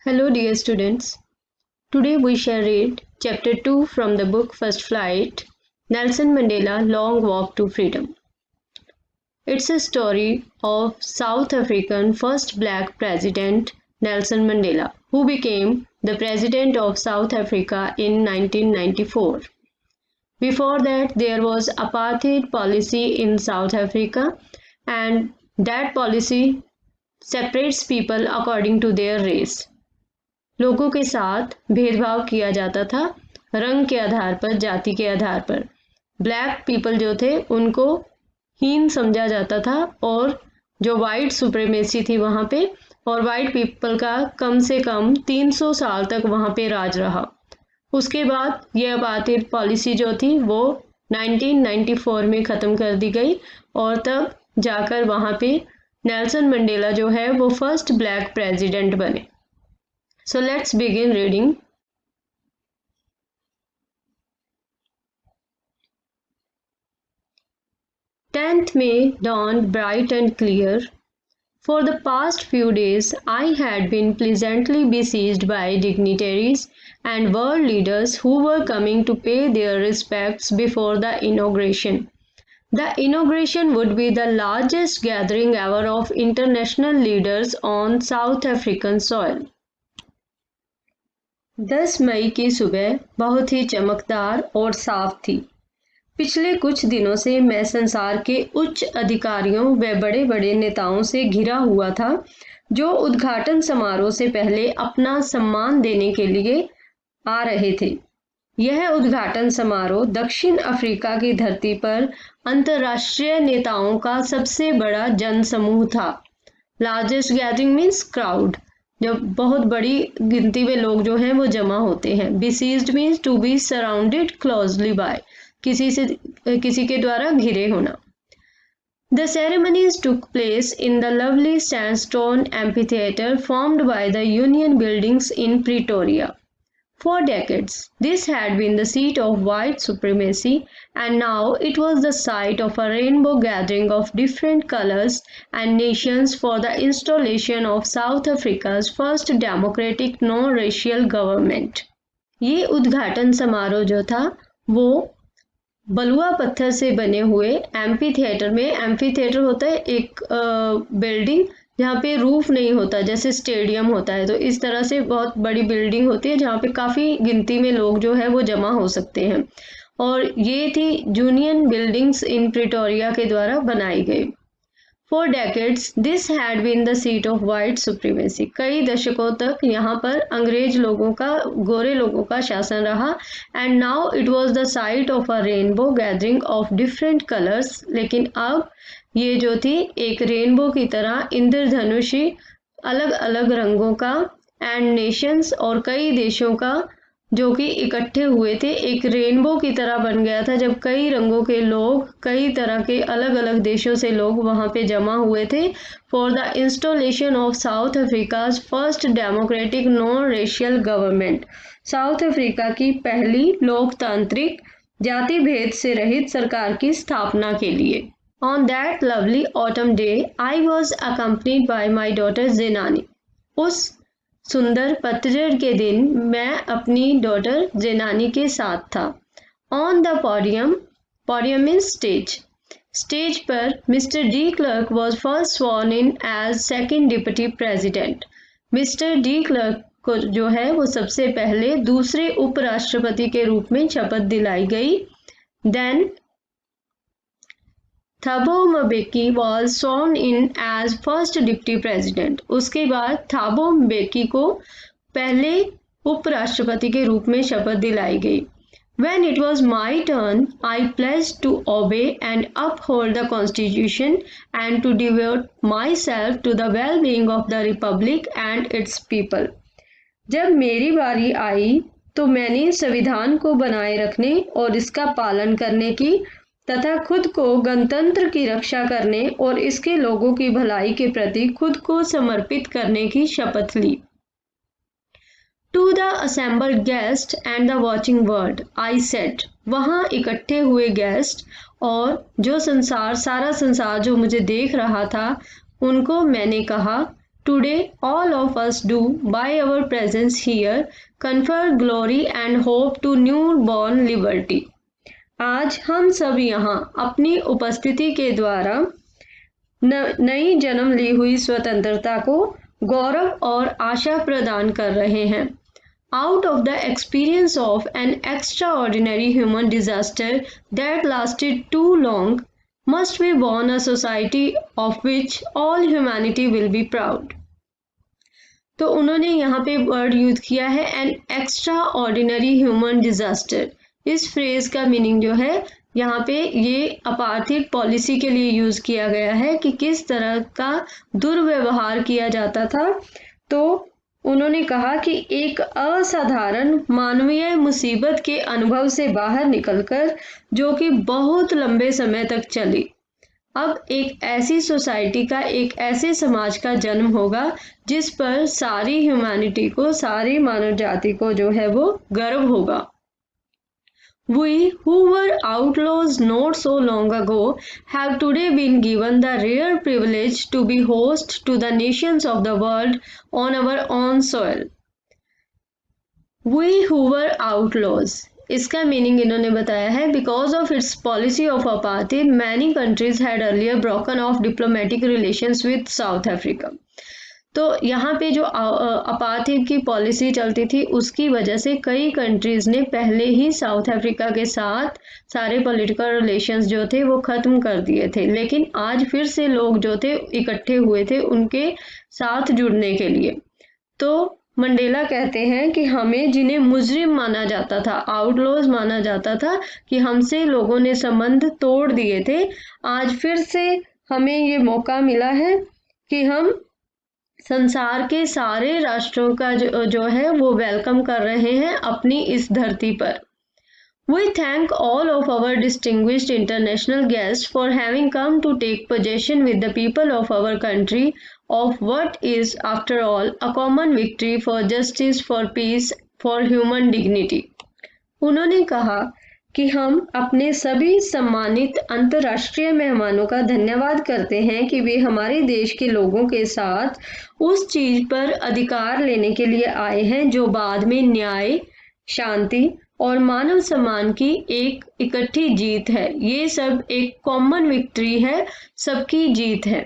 Hello, dear students. Today we shall read Chapter 2 from the book First Flight, Nelson Mandela Long Walk to Freedom. It's a story of South African first black president Nelson Mandela, who became the president of South Africa in 1994. Before that, there was apartheid policy in South Africa, and that policy separates people according to their race. लोगों के साथ भेदभाव किया जाता था रंग के आधार पर, जाति के आधार पर। ब्लैक पीपल जो थे उनको हीन समझा जाता था और जो वाइट सुप्रीमेसी थी वहाँ पे, और वाइट पीपल का कम से कम 300 साल तक वहाँ पे राज रहा। उसके बाद ये अपार्टheid पॉलिसी जो थी वो 1994 में ख़त्म कर दी गई और तब जाकर वहाँ पे नेल्सन मंडेला जो है वो फर्स्ट ब्लैक प्रेसिडेंट बने। So let's begin reading. 10th May dawned bright and clear. For the past few days, I had been pleasantly besieged by dignitaries and world leaders who were coming to pay their respects before the inauguration. The inauguration would be the largest gathering ever of international leaders on South African soil. 10 मई की सुबह बहुत ही चमकदार और साफ थी। पिछले कुछ दिनों से मैं संसार के उच्च अधिकारियों व बड़े बड़े नेताओं से घिरा हुआ था जो उद्घाटन समारोह से पहले अपना सम्मान देने के लिए आ रहे थे। यह उद्घाटन समारोह दक्षिण अफ्रीका की धरती पर अंतर्राष्ट्रीय नेताओं का सबसे बड़ा जनसमूह था। लार्जेस्ट गैदरिंग मीन्स क्राउड, जब बहुत बड़ी गिनती में लोग जो हैं वो जमा होते हैं। besieged means to be surrounded closely by, किसी के द्वारा घिरे होना। The ceremonies took place in the lovely sandstone amphitheater formed by the Union Buildings in Pretoria. For decades, this had been the seat of white supremacy, and now it was the site of a rainbow gathering of different colors and nations for the installation of South Africa's first democratic non-racial government. ये उद्घाटन समारोह जो था वो बलुआ पत्थर से बने हुए एम्फी थिएटर में, एम्फी थिएटर होता है एक बिल्डिंग जहाँ पे रूफ नहीं होता, जैसे स्टेडियम होता है, तो इस तरह से बहुत बड़ी बिल्डिंग होती है जहाँ पे काफ़ी गिनती में लोग जो है वो जमा हो सकते हैं। और ये थी यूनियन बिल्डिंग्स इन प्रिटोरिया के द्वारा बनाई गई। For decades, this had been the seat of white supremacy. कई दशकों तक यहाँ पर अंग्रेज लोगों का, गोरे लोगों का शासन रहा। And now it was the site of a rainbow gathering of different colors. लेकिन अब ये जो थी एक रेनबो की तरह इंद्रधनुषी अलग अलग रंगों का एंड नेशंस और कई देशों का जो कि इकट्ठे हुए थे, एक रेनबो की तरह बन गया था जब कई रंगों के लोग, कई तरह के अलग अलग देशों से लोग वहाँ पे जमा हुए थे। For the installation of south Africa's first democratic non racial government, south Africa की पहली लोकतांत्रिक जाति भेद से रहित सरकार की स्थापना के लिए। On that lovely autumn day, I was accompanied by my daughter Zenani. उस सुंदर पतझड़ के दिन मैं अपनी डॉटर जेनानी के साथ था। On the podium means stage, stage पर mister de Klerk was first sworn in as second deputy president. Mister de Klerk को जो है वो सबसे पहले दूसरे उपराष्ट्रपति के रूप में शपथ दिलाई गई। Then Thabo Mbeki was sworn in as first deputy president. उसके बाद थाबो म्बेकी को पहले उपराष्ट्रपति के रूप में शपथ दिलाई गई। When it was my turn, I pledged to obey and uphold the Constitution and to devote myself to the well-being of the Republic and its people. जब मेरी बारी आई तो मैंने संविधान को बनाए रखने और इसका पालन करने की तथा खुद को गणतंत्र की रक्षा करने और इसके लोगों की भलाई के प्रति खुद को समर्पित करने की शपथ ली। To the assembled guest and the watching world I said, वहाँ इकट्ठे हुए गेस्ट और जो सारा संसार जो मुझे देख रहा था उनको मैंने कहा, today all of us do by our presence here confer glory and hope to newborn liberty. आज हम सब यहाँ अपनी उपस्थिति के द्वारा नई जन्म ली हुई स्वतंत्रता को गौरव और आशा प्रदान कर रहे हैं. Out of the experience of an extraordinary human disaster that lasted too long, must be born a society of which all humanity will be proud. तो उन्होंने यहाँ पे वर्ड यूज किया है an extra ordinary human disaster. इस phrase का meaning जो है यहाँ पे ये अपार्थिड पॉलिसी के लिए यूज किया गया है कि किस तरह का दुर्व्यवहार किया जाता था. तो उन्होंने कहा कि एक असाधारण मानवीय मुसीबत के अनुभव से बाहर निकलकर जो कि बहुत लंबे समय तक चली, अब एक ऐसी सोसाइटी का, एक ऐसे समाज का जन्म होगा जिस पर सारी ह्यूमैनिटी को, सारी मानव जाति को जो है वो गर्व होगा. We who were outlaws not so long ago have today been given the rare privilege to be host to the nations of the world on our own soil. We who were outlaws, इसका meaning इन्होंने बताया है because of its policy of apartheid many countries had earlier broken off diplomatic relations with South Africa. तो यहाँ पे जो अपार्थिड की policy चलती थी उसकी वजह से कई कंट्रीज ने पहले ही साउथ अफ्रीका के साथ सारे पॉलिटिकल रिलेशंस जो थे वो खत्म कर दिए थे, लेकिन आज फिर से लोग जो थे इकट्ठे हुए थे उनके साथ जुड़ने के लिए. तो मंडेला कहते हैं कि हमें जिन्हें मुजरिम माना जाता था, आउटलॉज माना जाता था, कि हमसे लोगों ने संबंध तोड़ दिए थे, आज फिर से हमें ये मौका मिला है कि हम संसार के सारे राष्ट्रों का जो है वो वेलकम कर रहे हैं अपनी इस धरती पर. We thank all of our distinguished international guests for having come to take possession with the people of our country of what is, after all, a common victory for justice, for peace, for human dignity. उन्होंने कहा कि हम अपने सभी सम्मानित अंतर्राष्ट्रीय मेहमानों का धन्यवाद करते हैं कि वे हमारे देश के लोगों के साथ उस चीज पर अधिकार लेने के लिए आए हैं जो बाद में न्याय, शांति और मानव सम्मान की एक इकट्ठी जीत है. ये सब एक कॉमन विक्ट्री है, सबकी जीत है.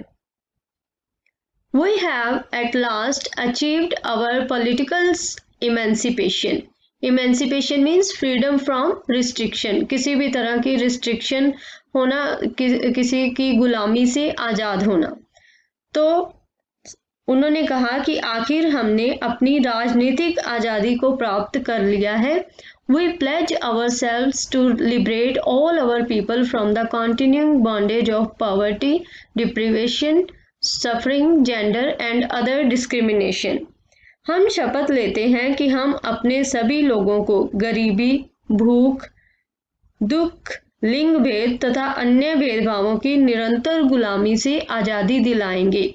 We have at last achieved our political emancipation. Emancipation means freedom from restriction. किसी भी तरह की restriction होना, किसी की गुलामी से आज़ाद होना. तो उन्होंने कहा कि आखिर हमने अपनी राजनीतिक आज़ादी को प्राप्त कर लिया है. We pledge ourselves to liberate all our people from the continuing bondage of poverty, deprivation, suffering, gender and other discrimination. हम शपथ लेते हैं कि हम अपने सभी लोगों को गरीबी, भूख, दुख, लिंग भेद तथा अन्य भेदभावों की निरंतर गुलामी से आज़ादी दिलाएंगे.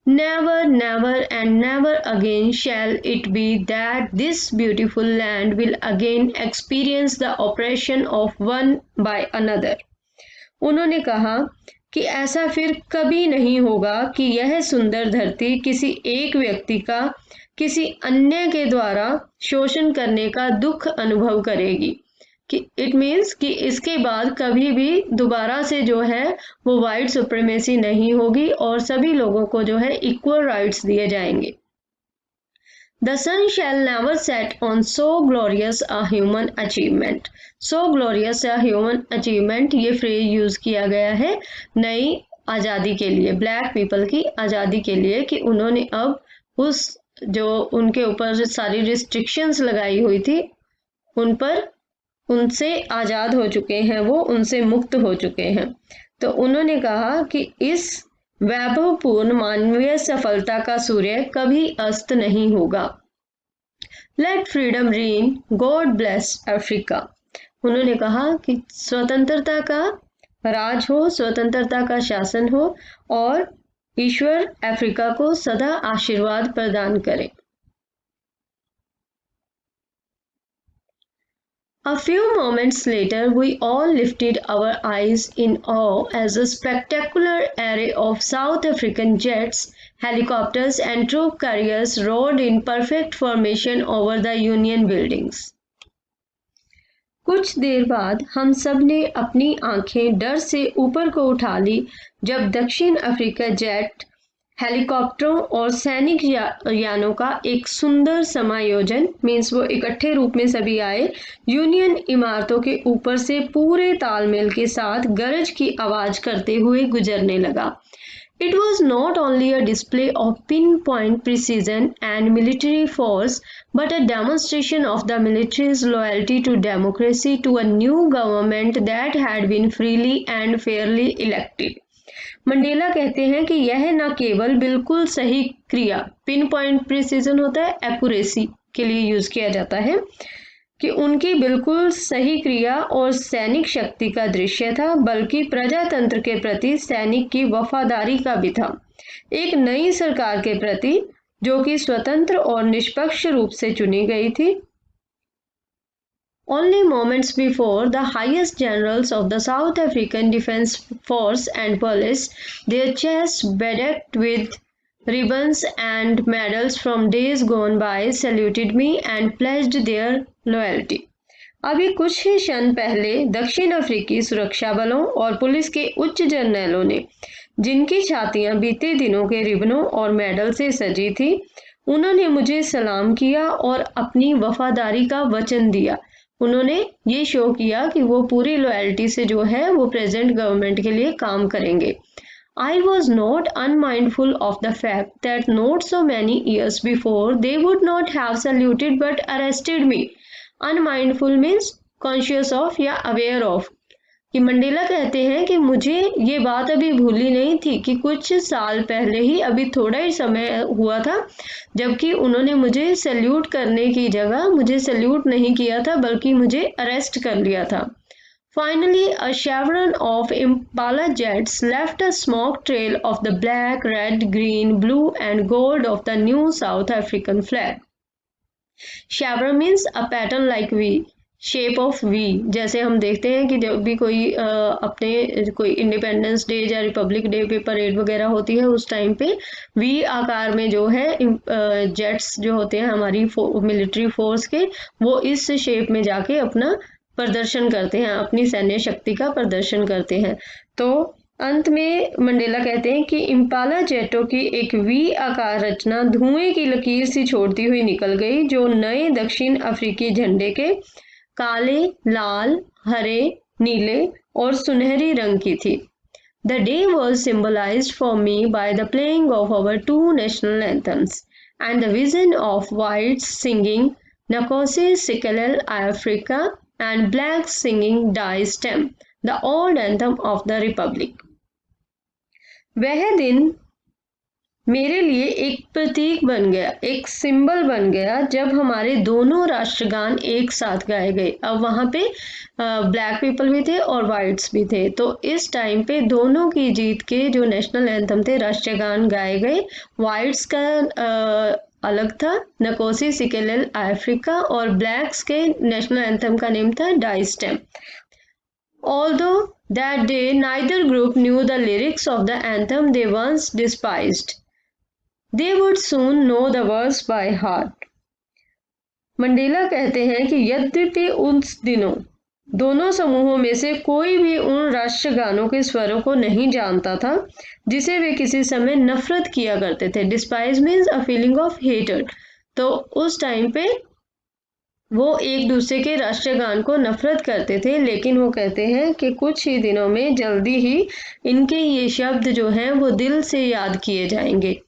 Never, never and never again shall it be that this beautiful land will again experience the oppression of one by another. उन्होंने कहा कि ऐसा फिर कभी नहीं होगा कि यह सुंदर धरती किसी एक व्यक्ति का किसी अन्य के द्वारा शोषण करने का दुख अनुभव करेगी. कि इट मीन्स कि इसके बाद कभी भी दोबारा से जो है वो वाइट सुप्रीमेसी नहीं होगी और सभी लोगों को जो है इक्वल राइट्स दिए जाएंगे. The sun shall never set on so glorious a human achievement. So glorious a human achievement ये फ्रेज यूज किया गया है नई आज़ादी के लिए, ब्लैक पीपल की आज़ादी के लिए, कि उन्होंने अब उस जो उनके ऊपर सारी रिस्ट्रिक्शंस लगाई हुई थी उन पर उनसे आज़ाद हो चुके हैं, वो उनसे मुक्त हो चुके हैं. तो उन्होंने कहा कि इस वैभवपूर्ण मानवीय सफलता का सूर्य कभी अस्त नहीं होगा. Let freedom reign, God bless Africa. उन्होंने कहा कि स्वतंत्रता का राज हो, स्वतंत्रता का शासन हो और ईश्वर अफ्रीका को सदा आशीर्वाद प्रदान करे. A few moments later, we all lifted our eyes in awe as a spectacular array of South African jets, helicopters, and troop carriers roared in perfect formation over the Union buildings. कुछ देर बाद हम सब ने अपनी आंखें डर से ऊपर को उठा ली जब दक्षिण अफ्रीका जेट, हेलीकॉप्टरों और सैनिक यानों का एक सुंदर समायोजन मीन्स वो इकट्ठे रूप में सभी आए यूनियन इमारतों के ऊपर से पूरे तालमेल के साथ गरज की आवाज करते हुए गुजरने लगा. It was not only a display of pinpoint precision and military force, but a demonstration of the military's loyalty to democracy, to a new government that had been freely and fairly elected. Mandela कहते हैं कि यह न केवल बिल्कुल सही क्रिया, pin point precision होता है एक्यूरेसी के लिए यूज किया जाता है, कि उनकी बिल्कुल सही क्रिया और सैनिक शक्ति का दृश्य था, बल्कि प्रजातंत्र के प्रति सैनिक की वफादारी का भी था. एक नई सरकार के प्रति जो कि स्वतंत्र और निष्पक्ष रूप से चुनी गई थी. Only moments before, the highest generals of the South African Defence Force and Police, their chests bedecked with ribbons and medals from days gone by, saluted me and pledged their loyalty. अभी कुछ ही क्षण पहले दक्षिण अफ्रीकी सुरक्षा बलों और police के उच्च जर्नैलों ने, जिनकी छातियां बीते दिनों के रिबनों और मेडल से सजी थी, उन्होंने मुझे सलाम किया और अपनी वफादारी का वचन दिया. उन्होंने ये शो किया कि वो पूरी लॉयल्टी से जो है वो प्रेजेंट गवर्नमेंट के लिए काम करेंगे. I was not unmindful of the fact that not so many years before they would not have saluted but arrested me. Unmindful means conscious of या aware of. कि मंडेला कहते हैं कि मुझे ये बात अभी भूली नहीं थी कि कुछ साल पहले ही, अभी थोड़ा ही समय हुआ था, जबकि उन्होंने मुझे सैल्यूट करने की जगह मुझे सैल्यूट नहीं किया था बल्कि मुझे अरेस्ट कर लिया था. Finally, a chevron of Impala jets left a smoke trail of the black, red, green, blue and gold of the new South African flag. Chevron means a pattern like V, shape of V. जैसे हम देखते हैं कि जब भी कोई अपने कोई इंडिपेंडेंस डे या रिपब्लिक डे पे परेड वगैरह होती है, उस टाइम पे वी आकार में जो है जेट्स जो होते हैं हमारी मिलिट्री फोर्स के, वो इस शेप में जाके अपना प्रदर्शन करते हैं, अपनी सैन्य शक्ति का प्रदर्शन करते हैं. तो अंत में मंडेला कहते हैं कि इम्पाला जेटों की एक वी आकार रचना धुएं की लकीर सी छोड़ती हुई निकल गई, जो नए दक्षिण अफ्रीकी झंडे के काले, लाल, हरे, नीले और सुनहरी रंग की थी. The day was symbolized for me by the playing of our two national anthems and the vision of whites singing Nkosi Sikelel' Afrika and blacks singing Die Stem, the old anthem of the Republic. वह दिन मेरे लिए एक प्रतीक बन गया, एक symbol बन गया, जब हमारे दोनों राष्ट्रगान एक साथ गाए गए. अब वहाँ पे ब्लैक पीपल भी थे और वाइट्स भी थे, तो इस टाइम पे दोनों की जीत के जो नेशनल एंथम थे, राष्ट्रगान गाए गए. वाइट्स का अलग था, नकोसी सिकेलेल अफ्रीका, और ब्लैक्स के नेशनल एंथम का नेम था Die Stem. Although that day neither group knew the lyrics of the anthem they once despised, they would soon know the words by heart. Mandela कहते हैं कि यद्यपि उस दिनों दोनों समूहों में से कोई भी उन राष्ट्रगानों के स्वरों को नहीं जानता था जिसे वे किसी समय नफरत किया करते थे. Despise means a feeling of hated. तो उस टाइम पे वो एक दूसरे के राष्ट्रगान को नफरत करते थे, लेकिन वो कहते हैं कि कुछ ही दिनों में जल्दी ही इनके ये शब्द जो हैं वो दिल से याद किए जाएंगे.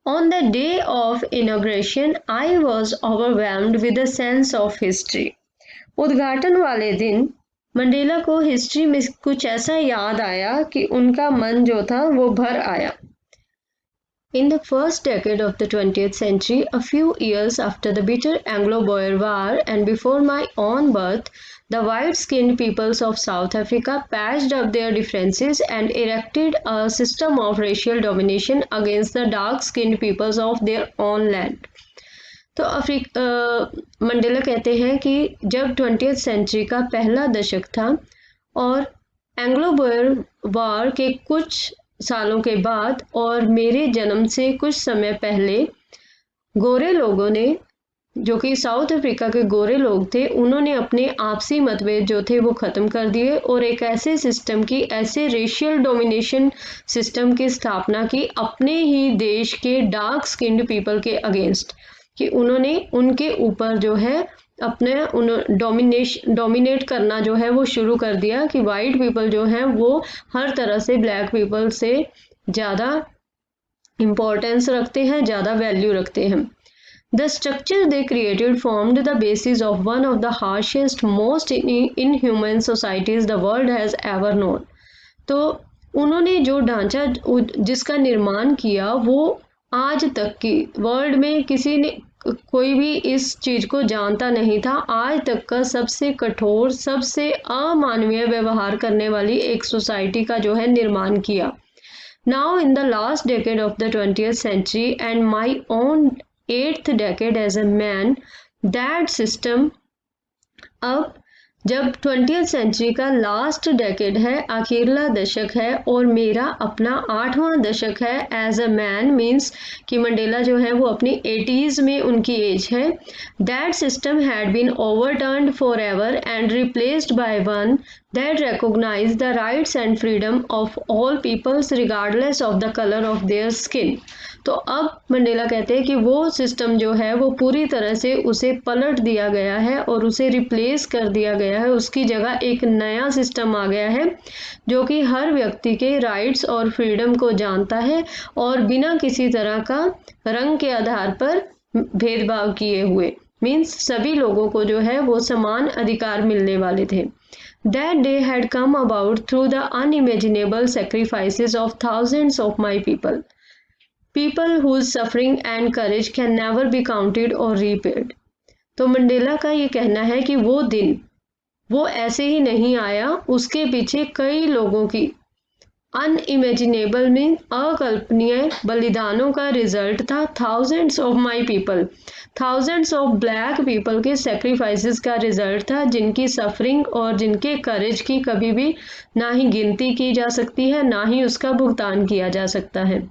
On the day of inauguration, I was overwhelmed with a sense of history. उद्घाटन वाले दिन मंडेला को हिस्ट्री में कुछ ऐसा याद आया कि उनका मन जो था वो भर आया. In the first decade of the 20th century, a few years after the bitter Anglo-Boer War and before my own birth, the white-skinned peoples of South Africa patched up their differences and erected a system of racial domination against the dark-skinned peoples of their own land. तो Mandela कहते हैं कि जब 20th century का पहला दशक था और एंग्लो बोयर वार के कुछ सालों के बाद और मेरे जन्म से कुछ समय पहले गोरे लोगों ने, जो कि साउथ अफ्रीका के गोरे लोग थे, उन्होंने अपने आपसी मतभेद जो थे वो ख़त्म कर दिए और एक ऐसे सिस्टम की, ऐसे रेशियल डोमिनेशन सिस्टम की स्थापना की अपने ही देश के डार्क स्किन्ड पीपल के अगेंस्ट, कि उन्होंने उनके ऊपर जो है अपने डोमिनेट करना जो है वो शुरू कर दिया कि वाइट पीपल जो हैं वो हर तरह से ब्लैक पीपल से ज़्यादा इम्पोर्टेंस रखते हैं, ज़्यादा वैल्यू रखते हैं। The structure they created formed the basis of one of the harshest, most inhuman societies the world has ever known. तो उन्होंने जो ढांचा जिसका निर्माण किया वो आज तक की वर्ल्ड में किसी ने, कोई भी इस चीज को जानता नहीं था। आज तक का सबसे कठोर, सबसे अमानवीय व्यवहार करने वाली एक सोसाइटी का जो है निर्माण किया। Now in the last decade of the 20th century and my own 8th decade as a man, that system, अब जब 20th सेंचुरी का लास्ट डेकेड है, आखिरला दशक है और मेरा अपना 8वां दशक है एज अ मैन, मीन्स कि मंडेला जो है वो अपनी 80s में उनकी एज है। That system had been overturned for ever and replaced by one that recognise the rights and freedom of all peoples regardless of the colour of their skin. तो अब मंडेला कहते हैं कि वो सिस्टम जो है वो पूरी तरह से उसे पलट दिया गया है और उसे रिप्लेस कर दिया गया है। उसकी जगह एक नया सिस्टम आ गया है जो कि हर व्यक्ति के राइट्स और फ्रीडम को जानता है और बिना किसी तरह का रंग के आधार पर भेदभाव किए हुए, मीन्स सभी लोगों को जो है वो समान अधिकार मिलने वाले थे। That day had come about through the unimaginable sacrifices of thousands of my people. People whose suffering and courage can never be counted or repaid. तो मंडेला का ये कहना है कि वो दिन वो ऐसे ही नहीं आया, उसके पीछे कई लोगों की अनइमेजिनेबल में अकल्पनीय बलिदानों का रिजल्ट था। Thousands of my people, thousands of black people के सेक्रीफाइसेस का रिजल्ट था, जिनकी सफरिंग और जिनके करेज की कभी भी ना ही गिनती की जा सकती है, ना ही उसका भुगतान किया जा सकता है।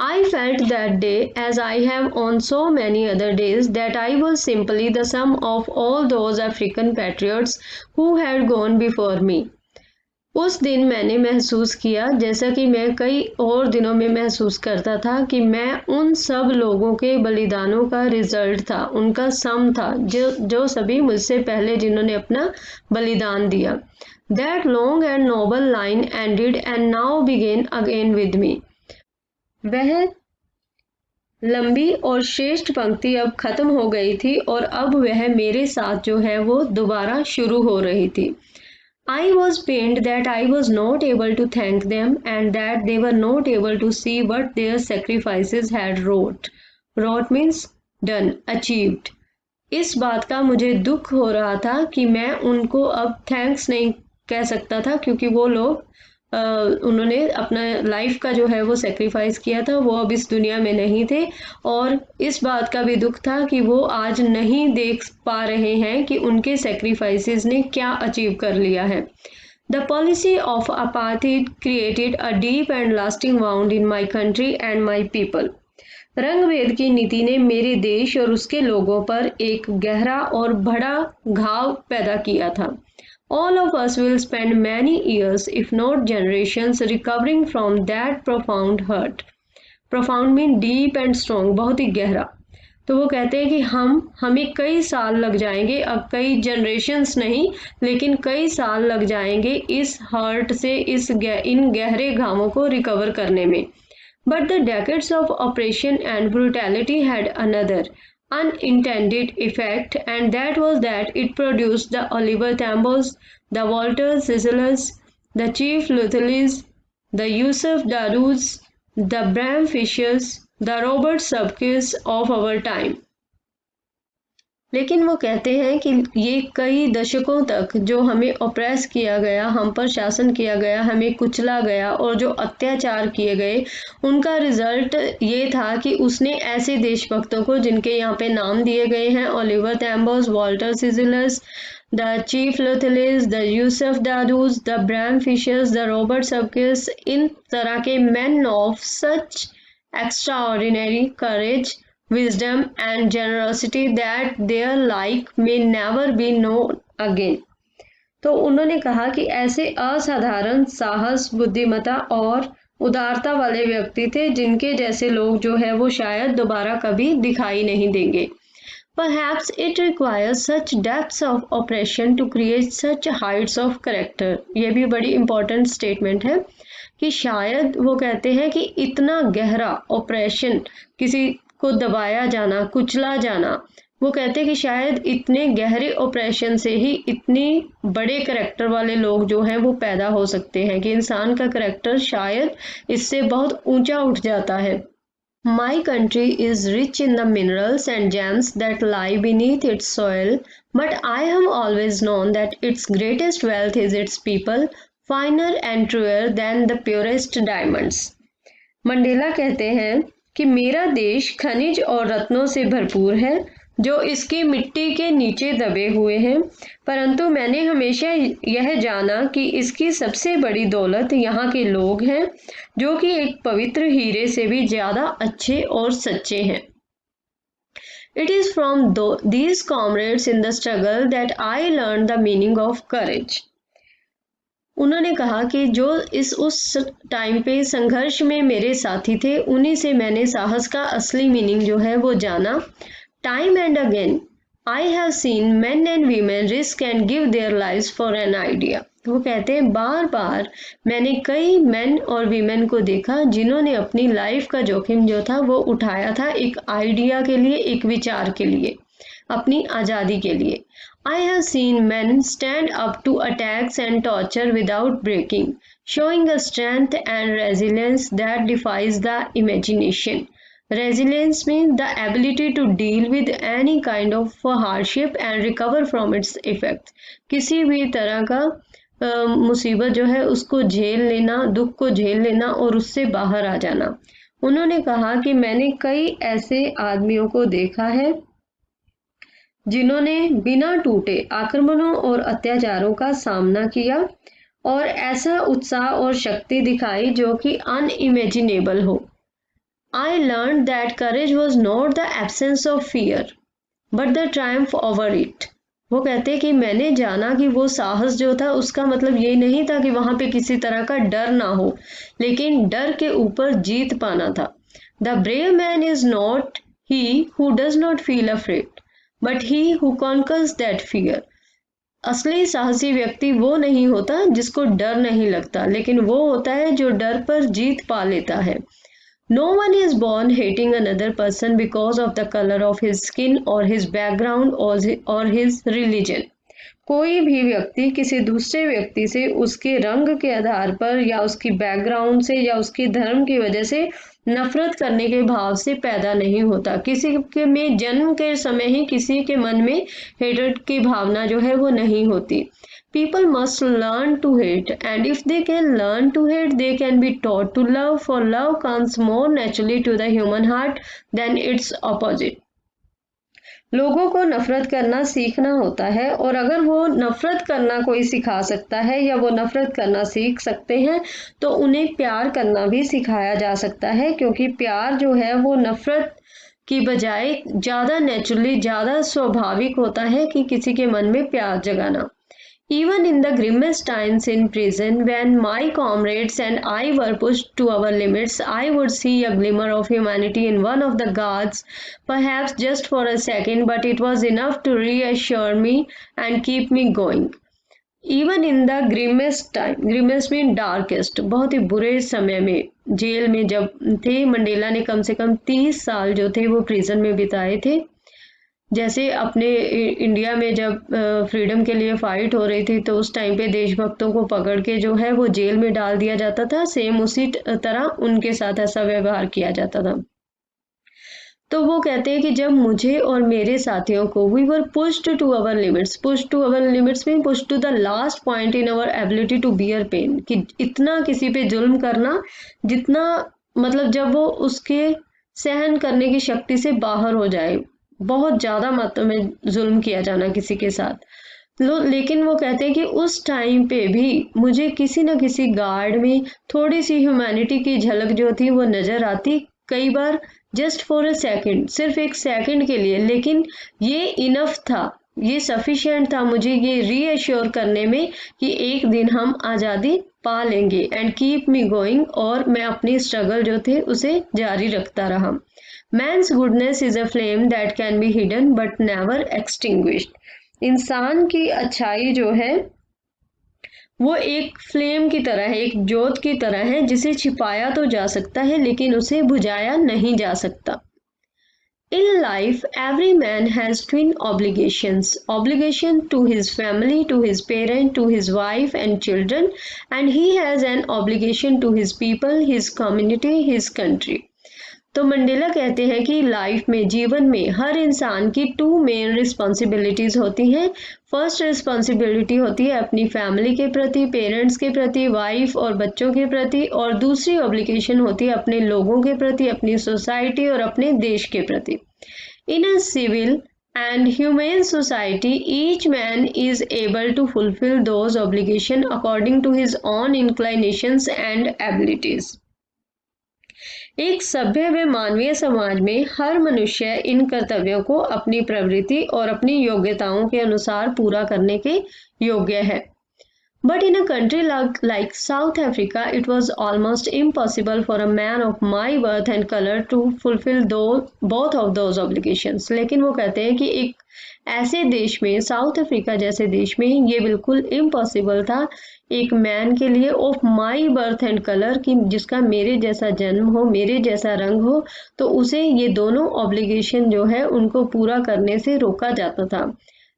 I felt that day, as I have on so many other days, that I was simply the sum of all those African patriots who had gone before me. उस दिन मैंने महसूस किया, जैसा कि मैं कई और दिनों में महसूस करता था, कि मैं उन सब लोगों के बलिदानों का रिजल्ट था, उनका सम था, जो सभी मुझसे पहले जिन्होंने अपना बलिदान दिया। That long and noble line ended and now began again with me. वह लंबी और श्रेष्ठ पंक्ति अब खत्म हो गई थी और अब वह मेरे साथ जो है वो दोबारा शुरू हो रही थी। I was pained that I was not able to thank them and that they were not able to see what their sacrifices had wrought. Wrought means done, achieved. इस बात का मुझे दुख हो रहा था कि मैं उनको अब थैंक्स नहीं कह सकता था, क्योंकि वो लोग उन्होंने अपना लाइफ का जो है वो सेक्रीफाइस किया था, वो अब इस दुनिया में नहीं थे। और इस बात का भी दुख था कि वो आज नहीं देख पा रहे हैं कि उनके सेक्रीफाइसेस ने क्या अचीव कर लिया है। The policy of apartheid created a deep and lasting wound in my country and my people. रंगभेद की नीति ने मेरे देश और उसके लोगों पर एक गहरा और बड़ा घाव पैदा किया था। All of us will spend many years, if not generations, recovering from that profound hurt. Profound mean deep and strong, बहुत ही गहरा। तो वो कहते हैं कि हमें कई साल लग जाएंगे, अब कई जनरेशन्स नहीं लेकिन कई साल लग जाएंगे इस हर्ट से, इन गहरे घावों को रिकवर करने में। But the decades of oppression and brutality had another unintended effect, and that was that it produced the Oliver Tambos, the Walter Zizelers, the Chief Luthelis, the Yusuf Daroos, the Bram Fishers, the Robert Subkis of our time. लेकिन वो कहते हैं कि ये कई दशकों तक जो हमें ऑप्रेस किया गया, हम पर शासन किया गया, हमें कुचला गया और जो अत्याचार किए गए, उनका रिजल्ट ये था कि उसने ऐसे देशभक्तों को, जिनके यहाँ पे नाम दिए गए हैं, Oliver Tambos, Walter Sisulus, the Chief Luthulis, the Yusuf Dadoos, the Bram Fischers, the Robert Sobukwes, इन तरह के men of such extraordinary courage, wisdom, and generosity that their like may never be known again. तो उन्होंने कहा कि ऐसे असाधारण साहस, बुद्धिमत्ता और उदारता वाले व्यक्ति थे जिनके जैसे लोग जो है वो शायद दोबारा कभी दिखाई नहीं देंगे. Perhaps it requires such depths of oppression to create such heights of character. ये भी बड़ी important statement है कि शायद वो कहते हैं कि इतना गहरा ऑपरेशन, किसी को दबाया जाना, कुचला जाना, वो कहते हैं कि शायद इतने गहरे ऑपरेशन से ही इतनी बड़े करैक्टर वाले लोग जो हैं वो पैदा हो सकते हैं, कि इंसान का करैक्टर शायद इससे बहुत ऊंचा उठ जाता है. My country is rich in the minerals and gems that lie beneath its soil, but I have always known that its greatest wealth is its people, finer and truer than the purest diamonds. Mandela कहते हैं कि मेरा देश खनिज और रत्नों से भरपूर है जो इसकी मिट्टी के नीचे दबे हुए हैं, परंतु मैंने हमेशा यह जाना कि इसकी सबसे बड़ी दौलत यहाँ के लोग हैं, जो कि एक पवित्र हीरे से भी ज्यादा अच्छे और सच्चे हैं. It is from these comrades in the struggle that I learned the meaning of courage. उन्होंने कहा कि जो उस टाइम पे संघर्ष में मेरे साथी थे, उन्हीं से मैंने साहस का असली मीनिंग जो है वो जाना. Time and again, I have seen men and women risk and give their lives for an idea. वो कहते हैं बार बार मैंने कई मेन और वीमेन को देखा जिन्होंने अपनी लाइफ का जोखिम जो था वो उठाया था एक आइडिया के लिए, एक विचार के लिए, अपनी आज़ादी के लिए. I have seen men stand up to attacks and torture without breaking, showing a strength and resilience that defies the imagination. Resilience means the ability to deal with any kind of hardship and recover from its effects. किसी भी तरह का मुसीबत जो है उसको झेल लेना, दुख को झेल लेना और उससे बाहर आ जाना. उन्होंने कहा कि मैंने कई ऐसे आदमियों को देखा है जिन्होंने बिना टूटे आक्रमणों और अत्याचारों का सामना किया और ऐसा उत्साह और शक्ति दिखाई जो कि अनइमेजिनेबल हो. I learned that courage was not the absence of fear, but the triumph over it. वो कहते कि मैंने जाना कि वो साहस जो था उसका मतलब ये नहीं था कि वहां पे किसी तरह का डर ना हो, लेकिन डर के ऊपर जीत पाना था. The brave man is not he who does not feel afraid, but he who conquers that fear. असली साहसी व्यक्ति वो नहीं होता जिसको डर नहीं लगता, लेकिन वो होता है जो डर पर जीत पा लेता है. No one is born hating another person because of the color of his skin or his background or his religion. कोई भी व्यक्ति किसी दूसरे व्यक्ति से उसके रंग के आधार पर या उसकी बैकग्राउंड से या उसके धर्म की वजह से नफरत करने के भाव से पैदा नहीं होता. किसी के में जन्म के समय ही किसी के मन में हेट्रेड की भावना जो है वो नहीं होती. People must learn to hate, and if they can learn to hate, they can be taught to love, for love comes more naturally to the human heart than its opposite. लोगों को नफरत करना सीखना होता है, और अगर वो नफरत करना कोई सिखा सकता है या वो नफरत करना सीख सकते हैं तो उन्हें प्यार करना भी सिखाया जा सकता है, क्योंकि प्यार जो है वो नफरत की बजाय ज़्यादा नेचुरली, ज़्यादा स्वाभाविक होता है कि किसी के मन में प्यार जगाना. Even in the grimmest times in prison, when my comrades and I were pushed to our limits, I would see a glimmer of humanity in one of the guards, perhaps just for a second, but it was enough to reassure me and keep me going. Even in the grimmest time, grimmest mean darkest, बहुत ही बुरे समय में, jail में जब थे, Mandela ने कम से कम 30 साल जो थे वो प्रिजन में बिताए थे. जैसे अपने इंडिया में जब फ्रीडम के लिए फाइट हो रही थी तो उस टाइम पे देशभक्तों को पकड़ के जो है वो जेल में डाल दिया जाता था, सेम उसी तरह उनके साथ ऐसा व्यवहार किया जाता था. तो वो कहते हैं कि जब मुझे और मेरे साथियों को we were pushed to our limits, push to our limits mean push to the last point in our ability to bear pain, कि इतना किसी पे जुल्म करना जितना मतलब जब वो उसके सहन करने की शक्ति से बाहर हो जाए, बहुत ज़्यादा मात्रा में जुल्म किया जाना किसी के साथ। लेकिन वो कहते हैं कि उस टाइम पे भी मुझे किसी न किसी गार्ड में थोड़ी सी ह्यूमैनिटी की झलक जो थी वो नज़र आती, कई बार जस्ट फॉर अ सेकंड, सिर्फ एक सेकंड के लिए, लेकिन ये इनफ था, ये सफिशिएंट था मुझे ये रीअश्योर करने में कि एक दिन हम आज़ादी पा लेंगे एंड कीप मी गोइंग, और मैं अपनी स्ट्रगल जो थे उसे जारी रखता रहा। Man's goodness is a flame that can be hidden but never extinguished. इंसान की अच्छाई जो है वो एक फ्लेम की तरह है, एक जोत की तरह है, जिसे छिपाया तो जा सकता है लेकिन उसे बुझाया नहीं जा सकता। In life, every man has twin obligations: obligation to his family, to his parent, to his wife and children, and he has an obligation to his people, his community, his country. तो Mandela कहते हैं कि life में, जीवन में हर इंसान की to main responsibilities होती हैं। फर्स्ट रिस्पॉन्सिबिलिटी होती है अपनी फैमिली के प्रति, पेरेंट्स के प्रति, वाइफ और बच्चों के प्रति, और दूसरी ऑब्लिगेशन होती है अपने लोगों के प्रति, अपनी सोसाइटी और अपने देश के प्रति। In a civil and humane society, each man is able to fulfill those obligations according to his own inclinations and abilities. एक सभ्य व मानवीय समाज में हर मनुष्य इन कर्तव्यों को अपनी प्रवृत्ति और अपनी योग्यताओं के अनुसार पूरा करने के योग्य है। But in a country like South Africa, it was almost impossible for a man of my birth and color to fulfill both of those obligations. लेकिन वो कहते हैं कि एक ऐसे देश में, साउथ अफ्रीका जैसे देश में, ये बिल्कुल इम्पॉसिबल था एक मैन के लिए of my birth and colour, कि जिसका मेरे जैसा जन्म हो, मेरे जैसा रंग हो, तो उसे ये दोनों ऑब्लिगेशन जो है उनको पूरा करने से रोका जाता था।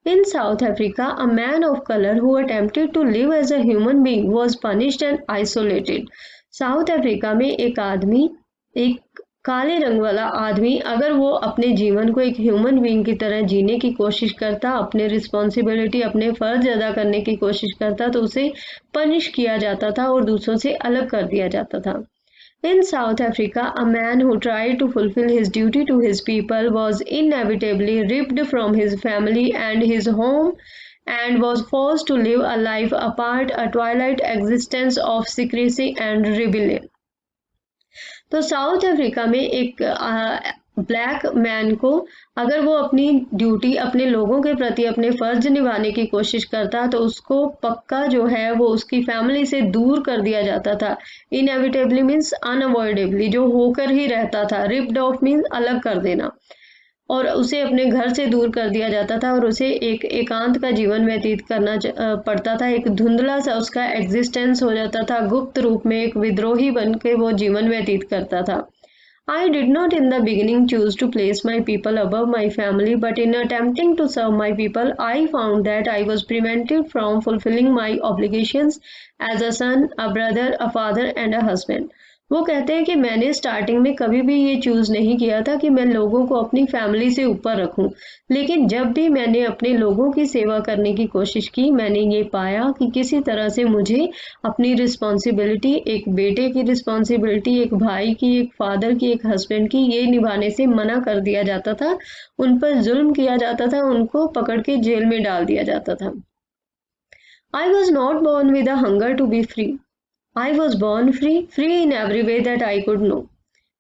In South Africa, a man of color who attempted to live as a human being was punished and isolated. South Africa में एक आदमी, एक काले रंग वाला आदमी, अगर वो अपने जीवन को एक ह्यूमन बीइंग की तरह जीने की कोशिश करता, अपने रिस्पॉन्सिबिलिटी, अपने फर्ज अदा करने की कोशिश करता, तो उसे पनिश किया जाता था और दूसरों से अलग कर दिया जाता था। In South Africa, a man who tried to fulfill his duty to his people was inevitably ripped from his family and his home and was forced to live a life apart, a twilight existence of secrecy and rebellion. तो south Africa में एक black man को अगर वो अपनी duty, अपने लोगों के प्रति अपने फर्ज निभाने की कोशिश करता, तो उसको पक्का जो है वो उसकी फैमिली से दूर कर दिया जाता था। इनएविटेबली मीन्स अनअवॉइडेबली, जो होकर ही रहता था। रिप्ड ऑफ मीन्स अलग कर देना, और उसे अपने घर से दूर कर दिया जाता था और उसे एक एकांत का जीवन व्यतीत करना पड़ता था। एक धुंधला सा उसका एग्जिस्टेंस हो जाता था, गुप्त रूप में एक विद्रोही बन के वो जीवन व्यतीत करता था। I did not in the beginning choose to place my people above my family, but in attempting to serve my people, I found that I was prevented from fulfilling my obligations as a son, a brother, a father and a husband. वो कहते हैं कि मैंने starting में कभी भी ये choose नहीं किया था कि मैं लोगों को अपनी फैमिली से ऊपर रखूं, लेकिन जब भी मैंने अपने लोगों की सेवा करने की कोशिश की, मैंने ये पाया कि किसी तरह से मुझे अपनी रिस्पॉन्सिबिलिटी, एक बेटे की रिस्पॉन्सिबिलिटी, एक भाई की, एक फादर की, एक हस्बैंड की, ये निभाने से मना कर दिया जाता था। उन पर जुल्म किया जाता था, उनको पकड़ के जेल में डाल दिया जाता था। I was not born with a hunger to be free. I was born free, free in every way that I could know.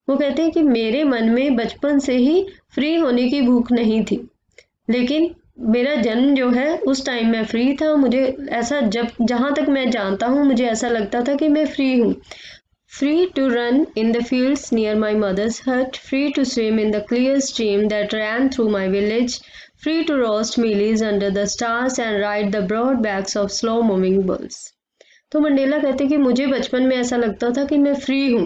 वो कहते हैं कि मेरे मन में बचपन से ही फ्री होने की भूख नहीं थी, लेकिन मेरा जन्म जो है उस टाइम मैं फ्री था। मुझे ऐसा, जहाँ तक मैं जानता हूँ, मुझे ऐसा लगता था कि मैं फ्री हूँ। Free to run in the fields near my mother's hut, free to swim in the clear stream that ran through my village, free to roast mealies under the stars and ride the broad backs of slow moving bulls. तो Mandela कहते कि मुझे बचपन में ऐसा लगता था कि मैं फ्री हूँ,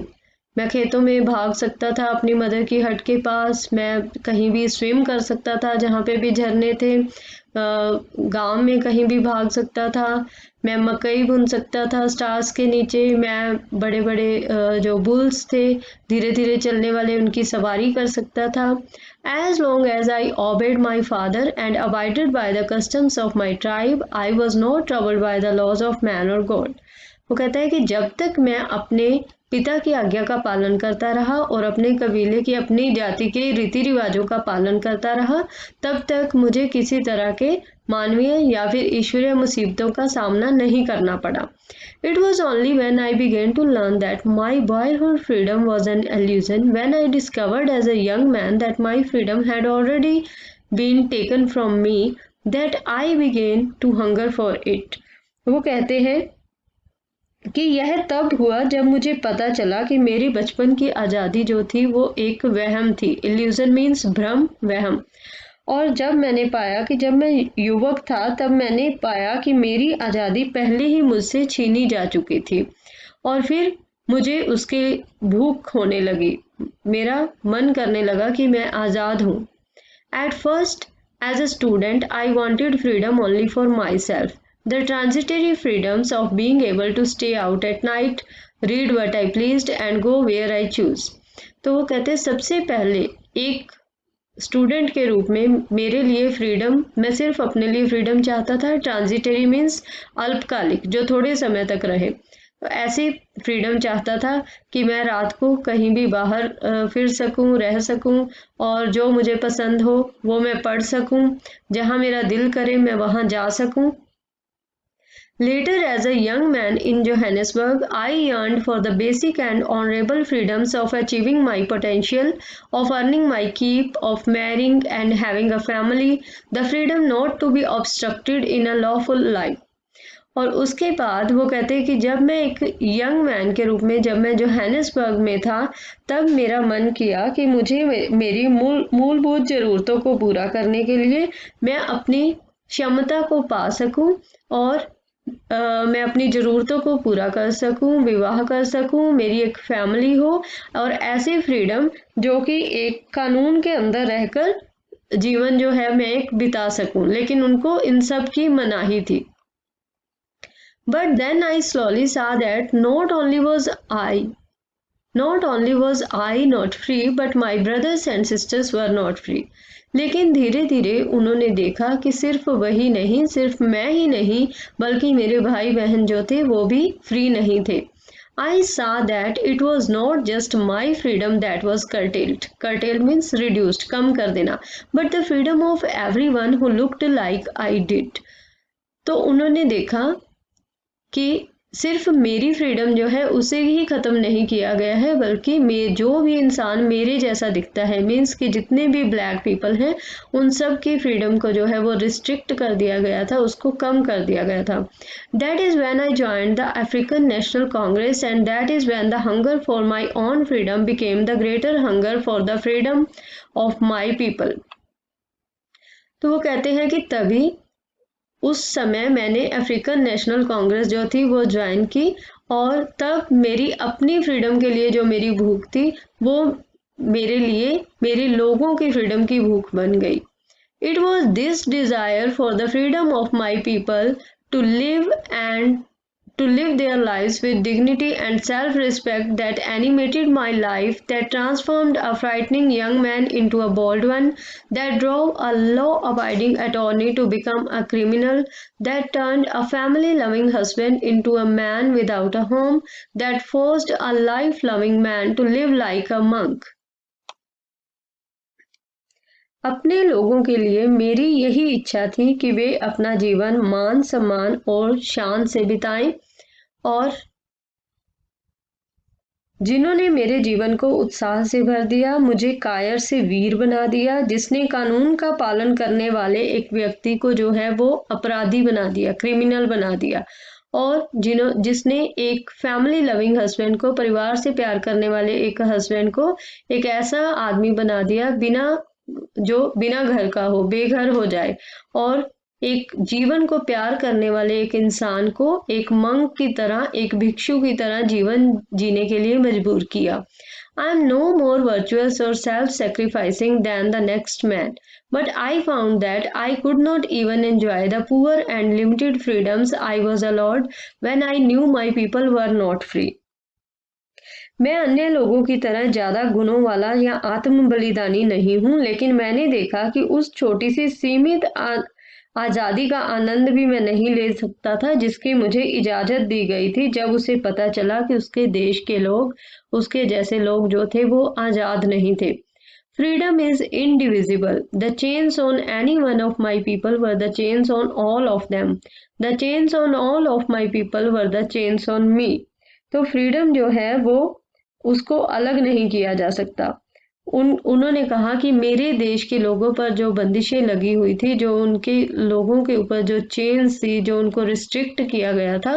मैं खेतों में भाग सकता था अपनी मदर की हट के पास, मैं कहीं भी स्विम कर सकता था जहाँ पे भी झरने थे, गांव में कहीं भी भाग सकता था, मैं मकई बुन सकता था स्टार्स के नीचे, मैं बड़े बड़े जो बुल्स थे धीरे धीरे चलने वाले उनकी सवारी कर सकता था। As long as I obeyed my father and abided by the customs of my tribe, I was not troubled by the laws of man or God. वो कहता है कि जब तक मैं अपने पिता की आज्ञा का पालन करता रहा और अपने कबीले की अपनी जाति के रीति रिवाजों का पालन करता रहा, तब तक मुझे किसी तरह के मानवीय या फिर ईश्वरीय मुसीबतों का सामना नहीं करना पड़ा। It was only when I began to learn that my boyhood freedom was an illusion, when I discovered as a young man that my freedom had already been taken from me, that I began to hunger for it. वो कहते हैं कि यह तब हुआ जब मुझे पता चला कि मेरी बचपन की आज़ादी जो थी वो एक वहम थी। इल्यूजन मीन्स भ्रम, वहम। और जब मैंने पाया कि जब मैं युवक था तब मैंने पाया कि मेरी आज़ादी पहले ही मुझसे छीनी जा चुकी थी और फिर मुझे उसके भूख होने लगी, मेरा मन करने लगा कि मैं आज़ाद हूँ। At first, as a student, I wanted freedom only for myself. The transitory freedoms of being able to stay out at night, read what I pleased and go where I choose. तो वो कहते हैं सबसे पहले एक student के रूप में मेरे लिए फ्रीडम, मैं सिर्फ अपने लिए फ्रीडम चाहता था। ट्रांजिटरी मीन्स अल्पकालिक, जो थोड़े समय तक रहे। तो ऐसी फ्रीडम चाहता था कि मैं रात को कहीं भी बाहर फिर सकूं, रह सकूं और जो मुझे पसंद हो वो मैं पढ़ सकूं, जहां मेरा दिल करे मैं वहां जा सकूं। Later, as a young man in Johannesburg, I yearned for the basic and honorable freedoms of achieving my potential, of earning my keep, of marrying and having a family, the freedom not to be obstructed in a lawful life. और उसके बाद वो कहते हैं कि जब मैं एक यंग मैन के रूप में जब मैं जोहानिसबर्ग में था तब मेरा मन किया कि मुझे मेरी मूलभूत ज़रूरतों को पूरा करने के लिए मैं अपनी क्षमता को पा सकूं और मैं अपनी ज़रूरतों को पूरा कर सकूं, विवाह कर सकूं, मेरी एक फैमिली हो और ऐसी फ्रीडम जो कि एक कानून के अंदर रहकर जीवन जो है मैं एक बिता सकूं, लेकिन उनको इन सब की मनाही थी। But then I slowly saw that not only was I not free, but my brothers and sisters were not free. लेकिन धीरे धीरे उन्होंने देखा कि सिर्फ वही नहीं, सिर्फ मैं ही नहीं, बल्कि मेरे भाई बहन जो थे वो भी फ्री नहीं थे। I saw that it was not just my freedom that was curtailed. Curtailed means reduced, कम कर देना, but the freedom of everyone who looked like I did. तो उन्होंने देखा कि सिर्फ मेरी फ्रीडम जो है उसे ही ख़त्म नहीं किया गया है, बल्कि जो भी इंसान मेरे जैसा दिखता है, मीन्स कि जितने भी ब्लैक पीपल हैं उन सब की फ्रीडम को जो है वो रिस्ट्रिक्ट कर दिया गया था, उसको कम कर दिया गया था। That is when I joined the African national Congress and that is when the hunger for my own freedom became the greater hunger for the freedom of my people. तो वो कहते हैं कि तभी उस समय मैंने अफ्रीकन नेशनल कांग्रेस जो थी वो ज्वाइन की और तब मेरी अपनी फ्रीडम के लिए जो मेरी भूख थी वो मेरे लिए मेरे लोगों की फ्रीडम की भूख बन गई। It was this desire for the freedom of my people to live their lives with dignity and self-respect that animated my life, that transformed a frightening young man into a bold one, that drove a law-abiding attorney to become a criminal, that turned a family-loving husband into a man without a home, that forced a life-loving man to live like a monk. अपने लोगों के लिए मेरी यही इच्छा थी कि वे अपना जीवन मान सम्मान और शान से बिताएं और जिन्होंने मेरे जीवन को उत्साह से भर दिया, मुझे कायर से वीर बना दिया, जिसने कानून का पालन करने वाले एक व्यक्ति को जो है वो अपराधी बना दिया, क्रिमिनल बना दिया और जिसने एक फैमिली लविंग हस्बैंड को, परिवार से प्यार करने वाले एक हस्बैंड को एक ऐसा आदमी बना दिया जो बिना घर का हो, बेघर हो जाए और एक जीवन को प्यार करने वाले एक इंसान को एक मंक की तरह, एक भिक्षु की तरह जीवन जीने के लिए मजबूर किया। I am no more virtuous or self-sacrificing than the next man, but I found that I could not even enjoy the poor and limited freedoms I was allowed when I knew my people were not free. मैं अन्य लोगों की तरह ज्यादा गुणों वाला या आत्म बलिदानी नहीं हूँ, लेकिन मैंने देखा कि उस छोटी सी सीमित आजादी का आनंद भी मैं नहीं ले सकता था जिसकी मुझे इजाजत दी गई थी जब उसे पता चला कि उसके देश के लोग, उसके जैसे लोग जो थे वो आजाद नहीं थे। Freedom is indivisible. The chains on any one of my people were the chains on all of them. The chains on all of my people were the chains on me. तो फ्रीडम जो है वो उसको अलग नहीं किया जा सकता। उन्होंने कहा कि मेरे देश के लोगों पर जो बंदिशें लगी हुई थी, जो उनके लोगों के ऊपर जो चेन्स थी, जो उनको रिस्ट्रिक्ट किया गया था,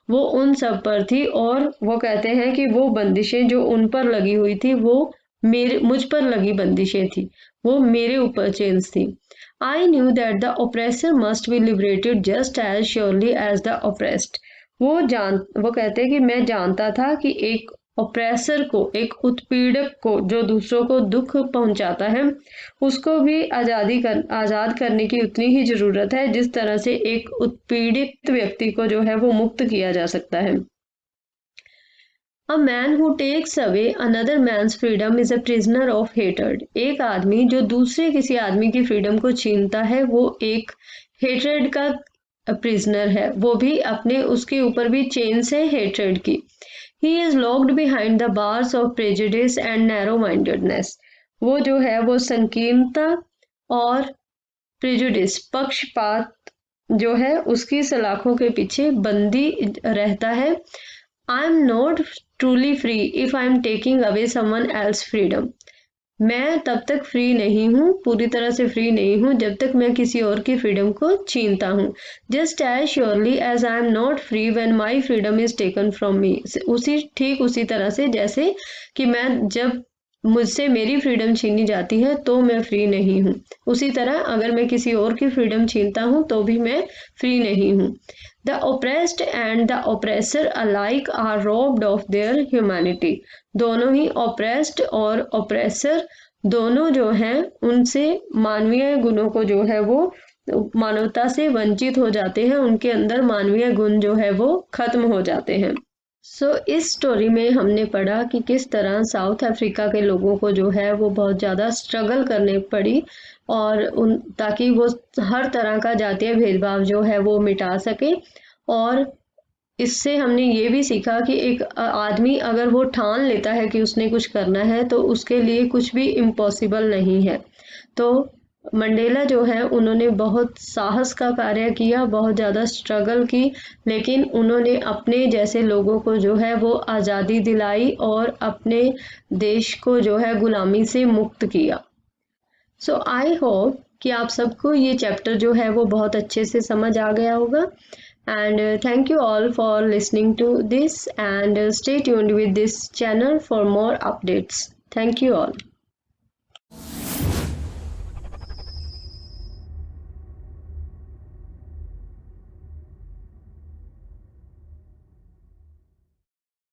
वो उन सब पर थी। और वो कहते हैं कि वो बंदिशें जो उन पर लगी हुई थी वो मुझ पर लगी बंदिशें थी, वो मेरे ऊपर चेन्स थी। I knew that the oppressor must be liberated just as surely as the oppressed. वो कहते हैं कि मैं जानता था कि एक ऑप्रेसर को, एक उत्पीड़क को जो दूसरों को दुख पहुंचाता है, उसको भी आजाद करने की उतनी ही जरूरत है जिस तरह से एक उत्पीड़ित व्यक्ति को जो है वो मुक्त किया जा सकता है। A man who takes away another man's freedom is a prisoner of hatred. एक आदमी जो दूसरे किसी आदमी की फ्रीडम को छीनता है वो एक हेट्रेड का प्रिजनर है, वो भी अपने उसके ऊपर भी चेन्स है हेट्रेड की। He is locked behind the bars of prejudice and narrow-mindedness. वो जो है वो संकीर्णता और प्रेजुडिस, पक्षपात जो है उसकी सलाखों के पीछे बंदी रहता है। I am not truly free if I am taking away someone else's freedom. मैं तब तक फ्री नहीं हूँ, पूरी तरह से फ्री नहीं हूँ जब तक मैं किसी और की फ्रीडम को छीनता हूँ। Just as surely as I am not free when my freedom is taken from me. ठीक उसी तरह से जैसे कि मैं जब मुझसे मेरी फ्रीडम छीनी जाती है तो मैं फ्री नहीं हूँ, उसी तरह अगर मैं किसी और की फ्रीडम छीनता हूँ तो भी मैं फ्री नहीं हूँ। The oppressed and the oppressor alike are robbed of their humanity. दोनों ही oppressed और oppressor दोनों जो हैं उनसे मानवीय गुणों को जो है वो मानवता से वंचित हो जाते हैं, उनके अंदर मानवीय गुण जो है वो खत्म हो जाते हैं। इस स्टोरी में हमने पढ़ा कि किस तरह साउथ अफ्रीका के लोगों को जो है वो बहुत ज़्यादा स्ट्रगल करने पड़ी और ताकि वो हर तरह का जातीय भेदभाव जो है वो मिटा सके। और इससे हमने ये भी सीखा कि एक आदमी अगर वो ठान लेता है कि उसने कुछ करना है तो उसके लिए कुछ भी इम्पॉसिबल नहीं है। तो मंडेला जो है उन्होंने बहुत साहस का कार्य किया, बहुत ज़्यादा स्ट्रगल की, लेकिन उन्होंने अपने जैसे लोगों को जो है वो आज़ादी दिलाई और अपने देश को जो है गुलामी से मुक्त किया। आई होप कि आप सबको ये चैप्टर जो है वो बहुत अच्छे से समझ आ गया होगा। And thank you all for listening to this and stay tuned with this channel for more updates. Thank you all.